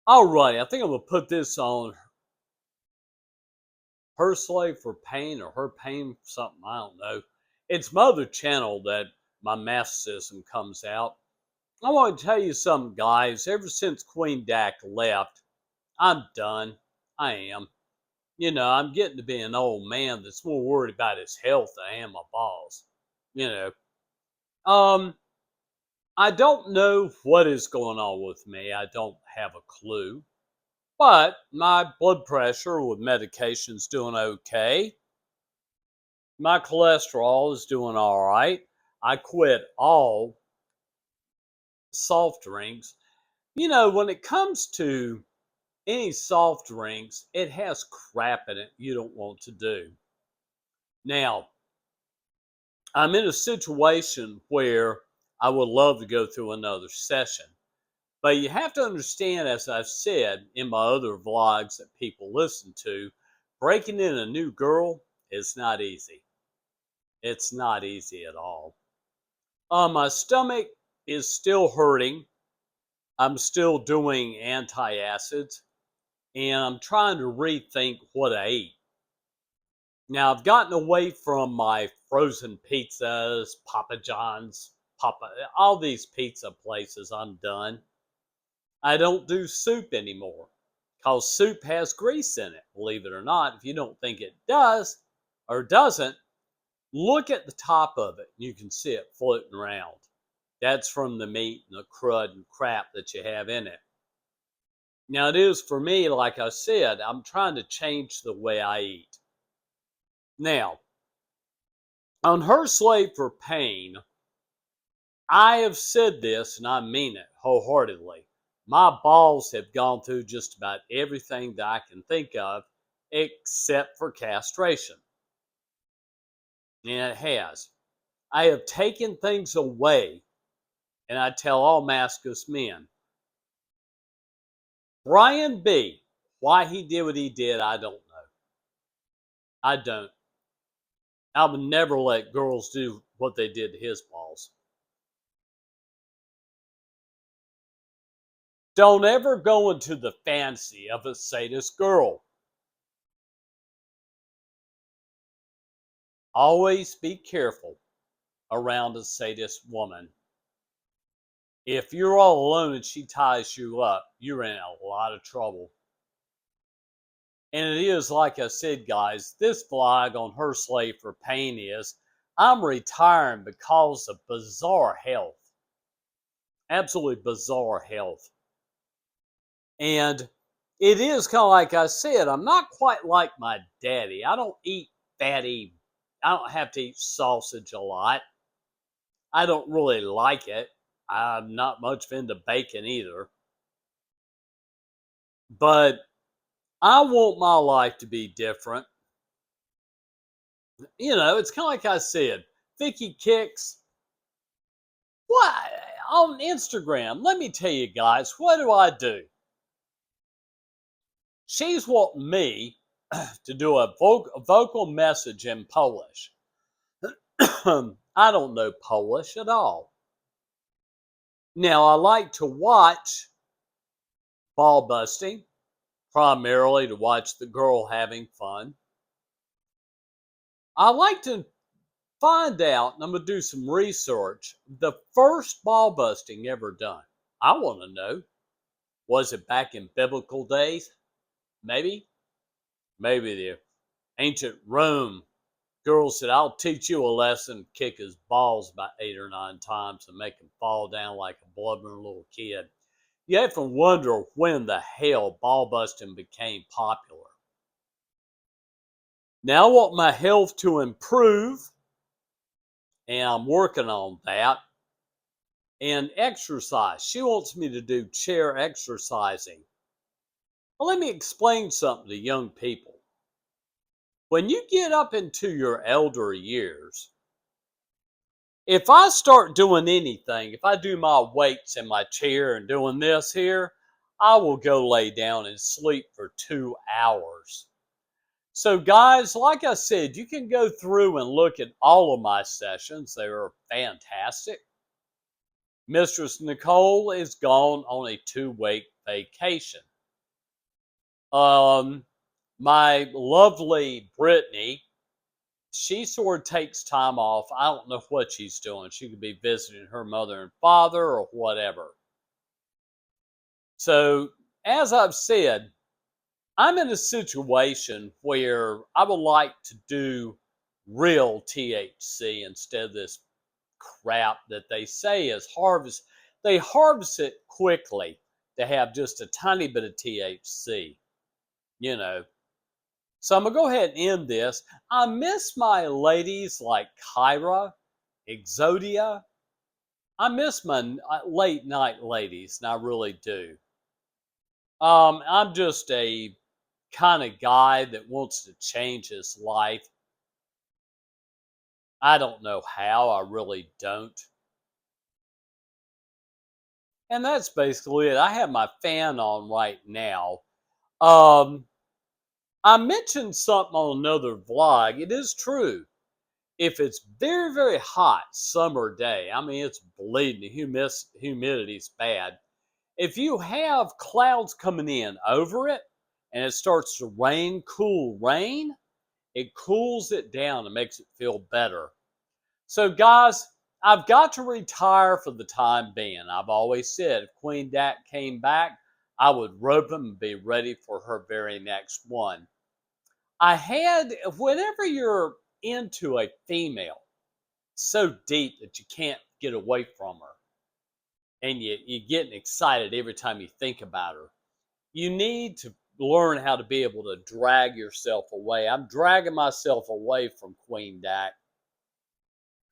Alright, I think I'm going to put this on Her Slave for Pain or Her Pain for something, I don't know. It's my other channel that my Masocism comes out. I want to tell you something, guys. Ever since Queen Dak left, I'm done. I am. I'm getting to be an old man that's more worried about his health than I am my balls. You know. Um, I don't know what is going on with me. I don't have a clue. But my blood pressure with medication's doing okay. My cholesterol is doing all right. I quit all soft drinks. When it comes to any soft drinks, it has crap in it you don't want to do. Now, I'm in a situation where I would love to go through another session. But you have to understand, as I've said in my other vlogs that people listen to, breaking in a new girl is not easy. It's not easy at all. My stomach is still hurting. I'm still doing antacids, and I'm trying to rethink what I eat. Now, I've gotten away from my frozen pizzas, Papa John's, all these pizza places. I'm done. I don't do soup anymore because soup has grease in it, believe it or not. If you don't think it does or doesn't, look at the top of it. You can see it floating around. That's from the meat and the crud and crap that you have in it. Now, it is for me, like I said, I'm trying to change the way I eat. Now, on Her Slave for Pain, I have said this and I mean it wholeheartedly. My balls have gone through just about everything that I can think of except for castration. And it has. I have taken things away, and I tell all masculous men. Brian B., why he did what he did, I don't know. I don't. I would never let girls do what they did to his balls. Don't ever go into the fantasy of a sadist girl. Always be careful around a sadist woman. If you're all alone and she ties you up, you're in a lot of trouble. And it is, like I said, guys, this vlog on Her Slave for Pain is, I'm retiring because of bizarre health. Absolutely bizarre health. And it is kind of like I said, I'm not quite like my daddy. I don't eat fatty, I don't have to eat sausage a lot. I don't really like it. I'm not much into bacon either. But I want my life to be different. It's kind of like I said, Vicky Kicks. What? On Instagram, let me tell you guys, what do? She's wanting me to do a vocal message in Polish. I don't know Polish at all. Now, I like to watch ball busting, primarily to watch the girl having fun. I like to find out, and I'm going to do some research, the first ball busting ever done. I want to know, was it back in biblical days? Maybe. Maybe the ancient Rome girl said, I'll teach you a lesson, kick his balls about 8 or 9 times and make him fall down like a blubbering little kid. You have to wonder when the hell ball busting became popular. Now I want my health to improve, and I'm working on that. And exercise. She wants me to do chair exercising. Well, let me explain something to young people. When you get up into your elder years, if I start doing anything, if I do my weights in my chair and doing this here, I will go lay down and sleep for 2 hours. So guys, like I said, you can go through and look at all of my sessions. They are fantastic. Mistress Nicole is gone on a 2-week vacation. Um, my lovely Brittany, she sort of takes time off. I don't know what she's doing. She could be visiting her mother and father or whatever. So, as I've said, I'm in a situation where I would like to do real THC instead of this crap that they say is harvest. They harvest it quickly to have just a tiny bit of THC, you know. So I'm going to go ahead and end this. I miss my ladies like Kyra, Exodia. I miss my late night ladies, and I really do. I'm just a kind of guy that wants to change his life. I don't know how, I really don't. And that's basically it. I have my fan on right now. Um, I mentioned something on another vlog. It is true. If it's very, very hot summer day, I mean, it's bleeding, humidity's bad. If you have clouds coming in over it and it starts to rain, cool rain, it cools it down and makes it feel better. So, guys, I've got to retire for the time being. I've always said if Queen Dak came back, I would rope him and be ready for her very next one. Whenever you're into a female so deep that you can't get away from her, and you're getting excited every time you think about her, you need to learn how to be able to drag yourself away. I'm dragging myself away from Queen Dak.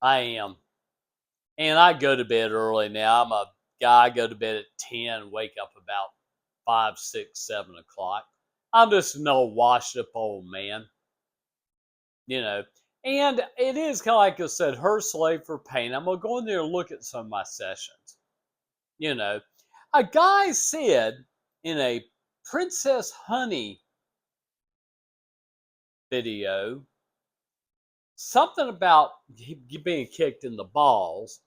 I am. And I go to bed early now. I'm a guy, I go to bed at 10, wake up about 5, 6, 7 o'clock. I'm just an old washed up old man, you know. And it is kind of like I said, Her Slave for Pain. I'm going to go in there and look at some of my sessions. You know, a guy said in a Princess Honey video something about being kicked in the balls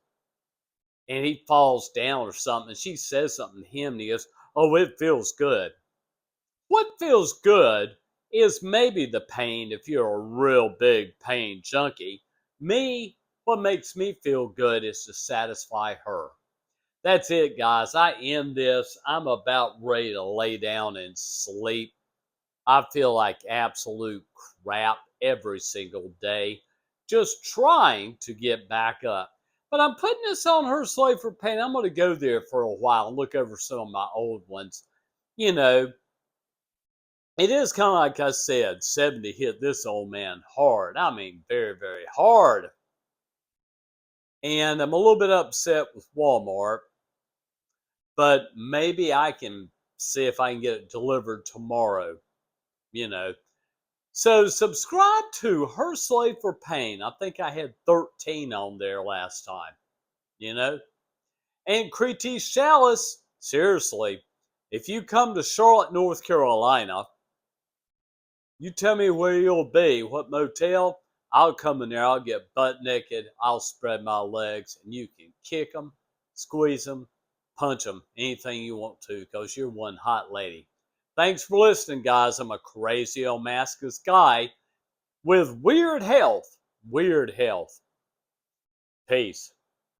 and he falls down or something, and she says something to him, and he goes, "Oh, it feels good." What feels good is maybe the pain if you're a real big pain junkie. Me, what makes me feel good is to satisfy her. That's it, guys. I end this. I'm about ready to lay down and sleep. I feel like absolute crap every single day, just trying to get back up. But I'm putting this on Her Slave for Pain. I'm going to go there for a while and look over some of my old ones. You know, it is kind of like I said, 70 hit this old man hard. I mean, very, very hard. And I'm a little bit upset with Walmart, but maybe I can see if I can get it delivered tomorrow, you know. So subscribe to Her Slave for Pain. I think I had 13 on there last time, you know. And Crete Chalice, seriously, if you come to Charlotte, North Carolina, you tell me where you'll be, what motel, I'll come in there, I'll get butt naked, I'll spread my legs, and you can kick them, squeeze them, punch them, anything you want to, because you're one hot lady. Thanks for listening, guys. I'm a crazy old maskless guy with weird health. Weird health. Peace.